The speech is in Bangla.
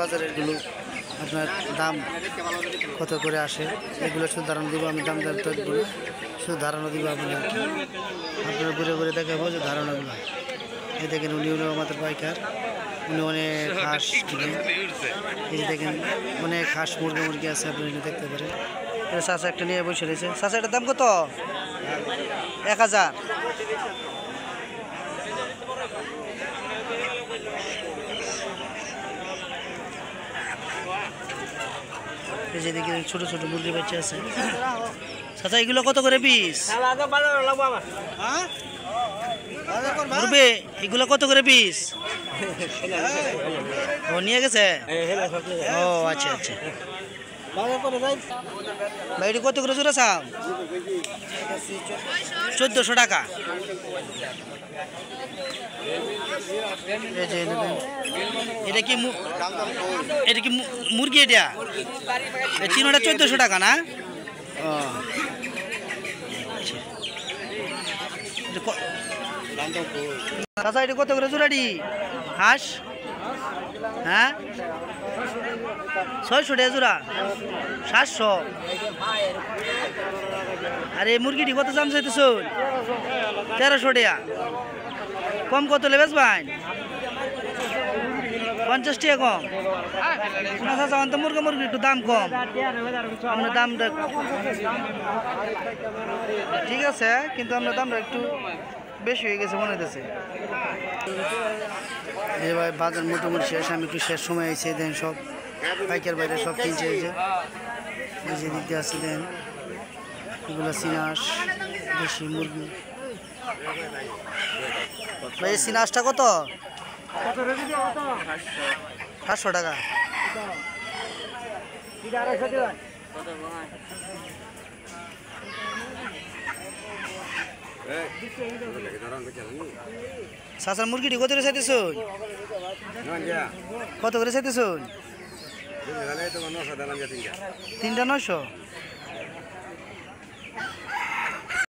বাজারের গুলো আপনার দাম কত করে আসে এগুলো শুধু ধারণা দিব। আমি দাম দর দিব শুধু ধারণা দিব আপনাদেরকে। আপনারা ঘুরে ঘুরে দেখাবো যে ধারণাগুলো। এই দেখেন উনিও আমাদের পাইকার, উনি অনেক হাঁস কিনেন। এই যে দেখেন অনেক হাঁস মুরগি আছে, আপনি দেখতে পারেন। চাষা একটা নিয়ে বসে রয়েছে। চাষা এটার দাম কত? 1000। এই যে দেখি ছোট ছোট মুরগি বাচ্চা আছে। চাচা এগুলো কত করে পিস? মুরগি এগুলো কত করে পিস? ও নিয়ে গেছে। ও আচ্ছা আচ্ছা। ভাই এটা কত করে জোড়া চাও? 1400 টাকা। এটা কি মুরগি? এটা চিনোটা 1400 টাকা না? ও আচ্ছা, এটা কত করে জোড়াটি হাঁস? হ্যাঁ 600 টাকা জোড়া, 700। আর এই মুরগিটি কত দাম চাইতেছ? 1300 টাকা। কম কত লেবেস ভাই? 50 টাকা কম। তো মুরগি একটু দাম কম, আমরা দামটা ঠিক আছে, কিন্তু আমরা দামটা একটু বেশি হয়ে গেছে মনে হইতেছে। এই ভাই বাজার মোটামুটি শেষ, আমি একটু শেষ সময় আইসে দেন সব পাইকার বাইরে সব কিনছে। এই যে দিকতে আছে দেন এগুলো সিনাস দেশি মুরগি। ভাই সিনাসটা কত? 700 টাকা। চাচার মুরগিটি কত করে চাইতেছ? কত করে চাইতেছ? 3টা 900।